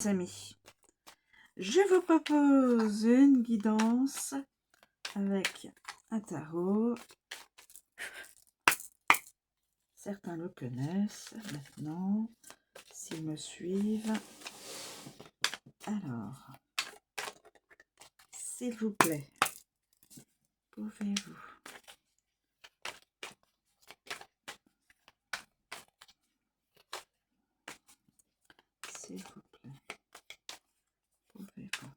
Amis, je vous propose une guidance avec un tarot. Certains le connaissent maintenant, s'ils me suivent. Alors, s'il vous plaît, pouvez-vous s'il vous plaît, pouvez-vous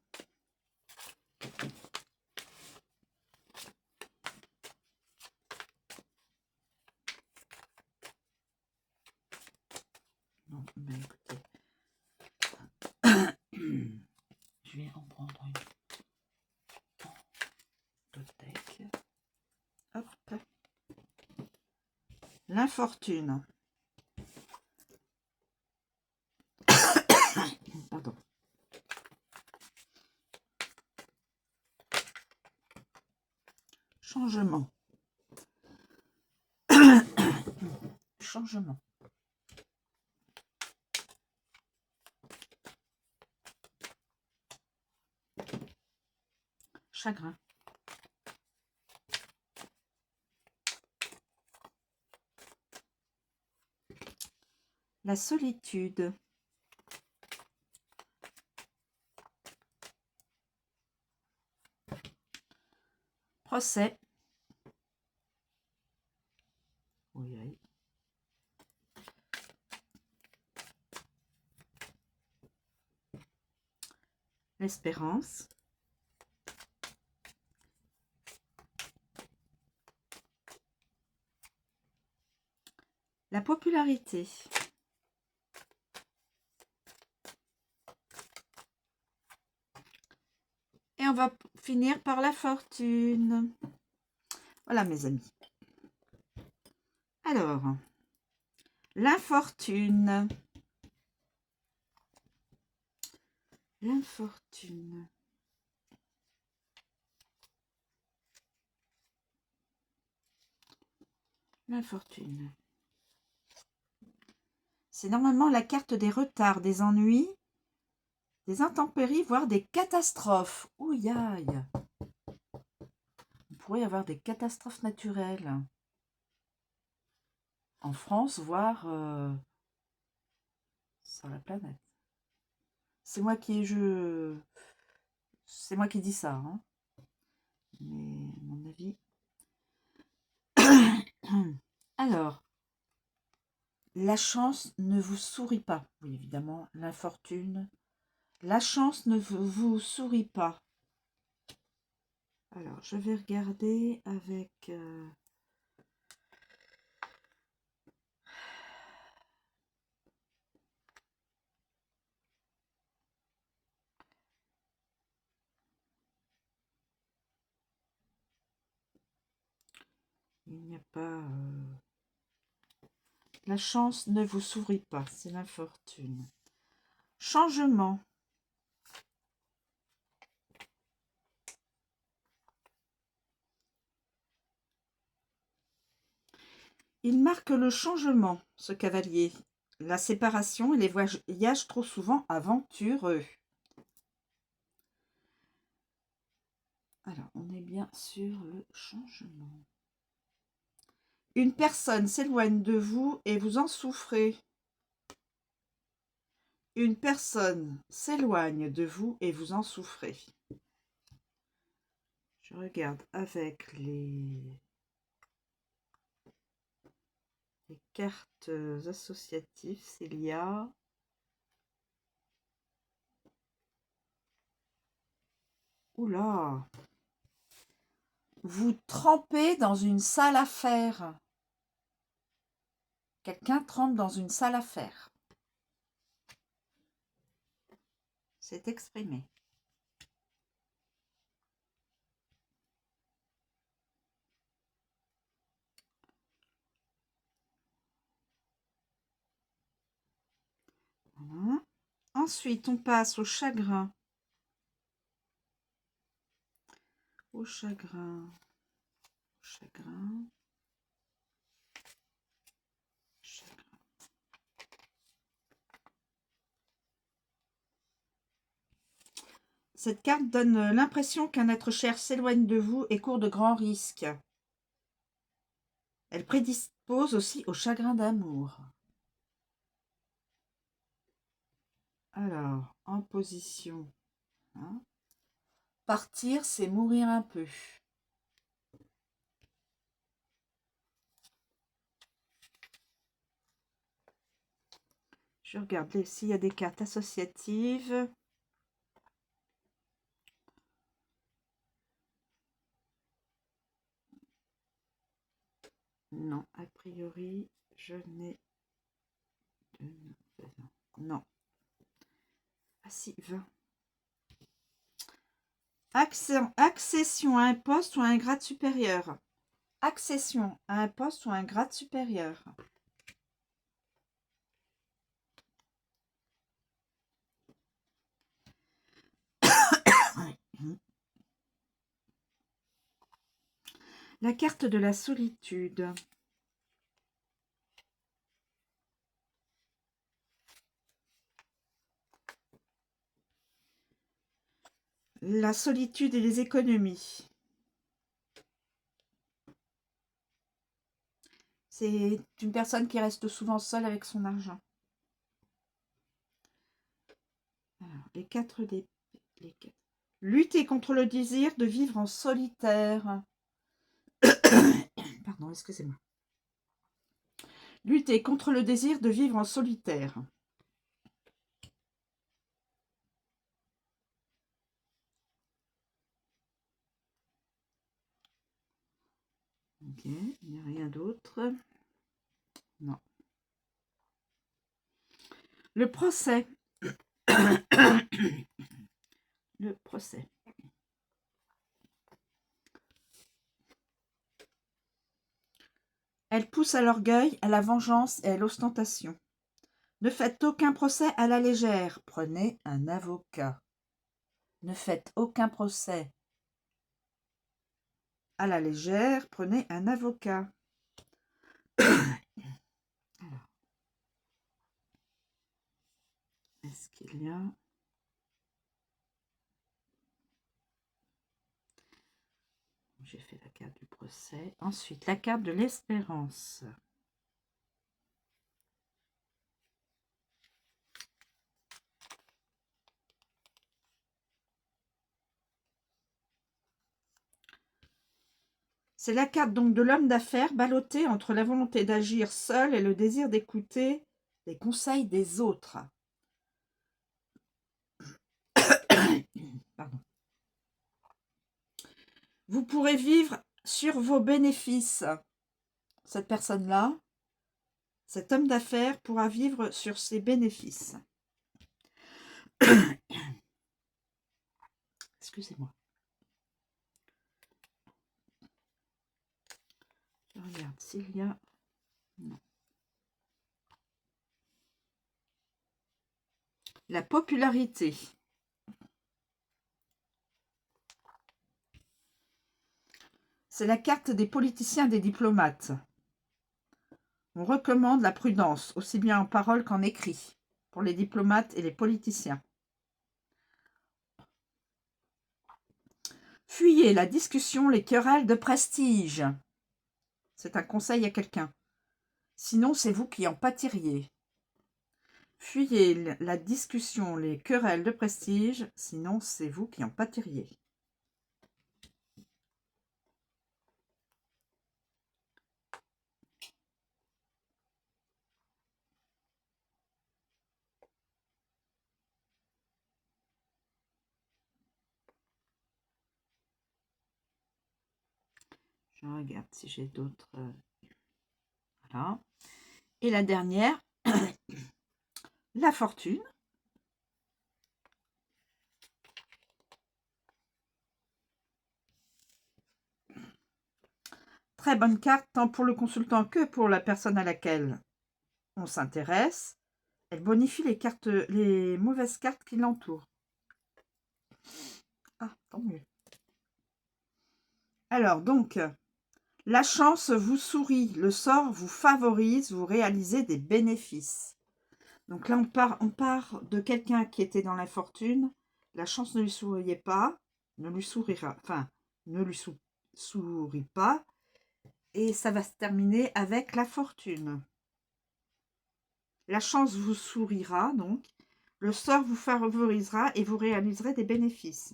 non, mais écoutez, je vais en prendre une d'autres deck. Hop, l'infortune. Pardon. Changement. Changement. Chagrin. La solitude. Procès. Oui, oui. L'espérance. La popularité. Et on va finir par la fortune. Voilà mes amis. Alors, l'infortune. L'infortune. L'infortune. C'est normalement la carte des retards, des ennuis, des intempéries, voire des catastrophes. Ouïe aïe. Il pourrait y avoir des catastrophes naturelles. En France, voire sur la planète. C'est moi qui c'est moi qui dis ça, hein. Mais à mon avis. Alors, la chance ne vous sourit pas. Oui, évidemment, l'infortune. La chance ne vous sourit pas. Alors, je vais regarder avec... il n'y a pas... La chance ne vous sourit pas, c'est l'infortune. Changement. Il marque le changement, ce cavalier. La séparation et les voyages trop souvent aventureux. Alors, on est bien sur le changement. Une personne s'éloigne de vous et vous en souffrez. Une personne s'éloigne de vous et vous en souffrez. Je regarde avec les cartes associatives s'il y a... Oula! Vous trempez dans une salle à faire. Quelqu'un trempe dans une salle à faire. C'est exprimé. Voilà. Ensuite, on passe au chagrin. Au chagrin. Chagrin. Chagrin. Cette carte donne l'impression qu'un être cher s'éloigne de vous et court de grands risques. Elle prédispose aussi au chagrin d'amour. Alors, en position. Hein. Partir, c'est mourir un peu. Je regarde s'il y a des cartes associatives. Non, a priori, je n'ai... Non. Ah si, 20. Accession à un poste ou à un grade supérieur. Accession à un poste ou à un grade supérieur. La carte de la solitude. La solitude et les économies. C'est une personne qui reste souvent seule avec son argent. Alors, les 4 d'épée. Lutter contre le désir de vivre en solitaire. Pardon, excusez-moi. Lutter contre le désir de vivre en solitaire. Ok, il n'y a rien d'autre. Non. Le procès. Le procès. Elle pousse à l'orgueil, à la vengeance et à l'ostentation. Ne faites aucun procès à la légère. Prenez un avocat. Ne faites aucun procès à la légère. Prenez un avocat. Alors, est-ce qu'il y a... J'ai fait la carte du procès. Ensuite, la carte de l'espérance. C'est la carte donc de l'homme d'affaires ballotté entre la volonté d'agir seul et le désir d'écouter les conseils des autres. Pardon. Vous pourrez vivre sur vos bénéfices. Cette personne-là, cet homme d'affaires pourra vivre sur ses bénéfices. Excusez-moi. Je regarde s'il y a... Non. La popularité. C'est la carte des politiciens et des diplomates. On recommande la prudence, aussi bien en parole qu'en écrit, pour les diplomates et les politiciens. Fuyez la discussion, les querelles de prestige. C'est un conseil à quelqu'un. Sinon, c'est vous qui en pâtiriez. Fuyez la discussion, les querelles de prestige. Sinon, c'est vous qui en pâtiriez. Je regarde si j'ai d'autres. Voilà. Et la dernière, la fortune. Très bonne carte, tant pour le consultant que pour la personne à laquelle on s'intéresse. Elle bonifie les mauvaises cartes qui l'entourent. Ah, tant mieux. Alors, donc, la chance vous sourit, le sort vous favorise, vous réalisez des bénéfices. Donc là, on part de quelqu'un qui était dans l'infortune La chance ne lui souriait pas, ne lui sourira, enfin, ne lui sourit pas. Et ça va se terminer avec la fortune. La chance vous sourira, donc. Le sort vous favorisera et vous réaliserez des bénéfices.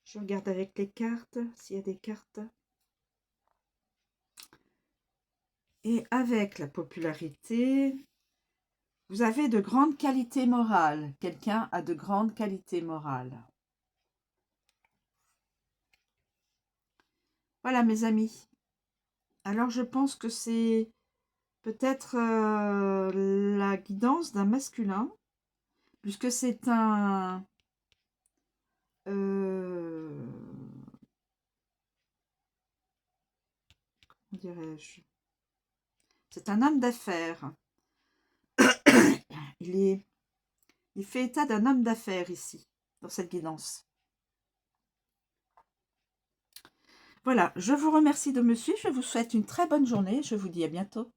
Je regarde avec les cartes, s'il y a des cartes. Et avec la popularité, vous avez de grandes qualités morales. Quelqu'un a de grandes qualités morales. Voilà, mes amis. Alors, je pense que c'est peut-être la guidance d'un masculin, puisque c'est un... comment dirais-je? C'est un homme d'affaires. Il fait état d'un homme d'affaires ici, dans cette guidance. Voilà, je vous remercie de me suivre. Je vous souhaite une très bonne journée. Je vous dis à bientôt.